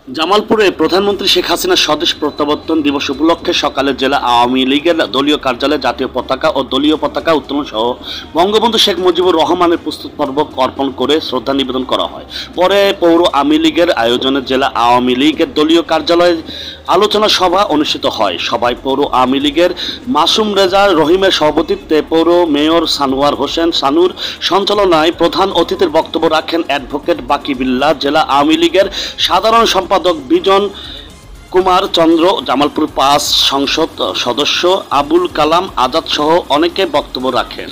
জামালপুরে প্রধানমন্ত্রী শেখ হাসিনার স্বদেশ প্রত্যাবর্তন দিবস উপলক্ষে সকালে জেলা আওয়ামী লীগের দলীয় কার্যালয়ে জাতীয় পতাকা ও দলীয় পতাকা উত্তোলন সহ বঙ্গবন্ধু শেখ মুজিবুর রহমানের প্রস্তুতপর্ব অর্পণ করে শ্রদ্ধা নিবেদন করা হয়। পরে পৌর আওয়ামী লীগের আয়োজনে জেলা আওয়ামী লীগের দলীয় কার্যালয়ে আলোচনা সভা অনুষ্ঠিত হয়। সভায় পৌর আওয়ামী লীগের মাসুম রেজা রহিমের সভাপতিত্বে পৌর মেয়র সানোয়ার হোসেন সানুর সঞ্চালনায় প্রধান অতিথির বক্তব্য রাখেন অ্যাডভোকেট বাকি বিল্লাহ, জেলা আওয়ামী লীগের সাধারণ সম্পাদক বিজন কুমার চন্দ্র, জামালপুর ৫ সংসদ সদস্য আবুল কালাম আজাদ সহ অনেকে বক্তব্য রাখেন।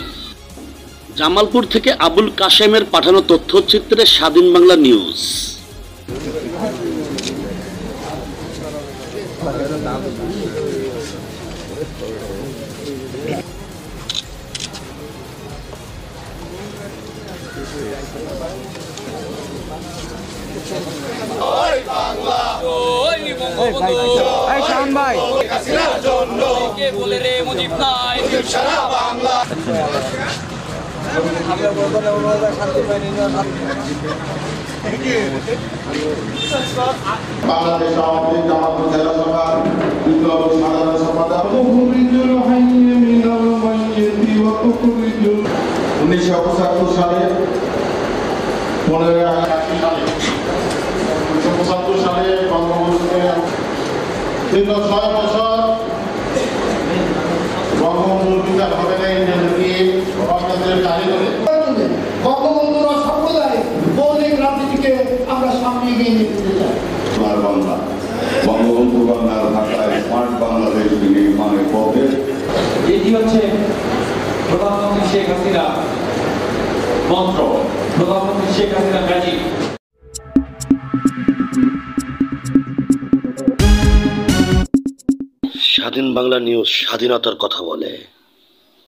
জামালপুর থেকে আবুল কাশেমের পাঠানো তথ্যচিত্রে স্বাধীন বাংলা নিউজ। বাংলাদেশ আওয়ামী লীগ জামালপুর জেলা শাখার বিপ্লবী সাধারণ সম্পাদক 1975 সালে 15 আগস্ট সালে 1975 সালে বঙ্গবন্ধুকে দীর্ঘ 6 বছর বঙ্গবন্ধুর বিচার হবে না গণতন্ত্রের কারিগরি বঙ্গবন্ধুর সাম্প্রদায়িক মৌলিক রাজনীতিকে আমরা সামনে এগিয়ে নিয়ে যেতে চাই। বাংলা বঙ্গবন্ধু বাংলার ভাষায় স্মার্ট বাংলাদেশ নির্মাণের পথে এটি হচ্ছে প্রধানমন্ত্রী শেখ হাসিনা মন্ত্র, প্রধানমন্ত্রী শেখ হাসিনা ম্যাজিক। স্বাধীন বাংলা নিউজ স্বাধীনতার কথা বলে।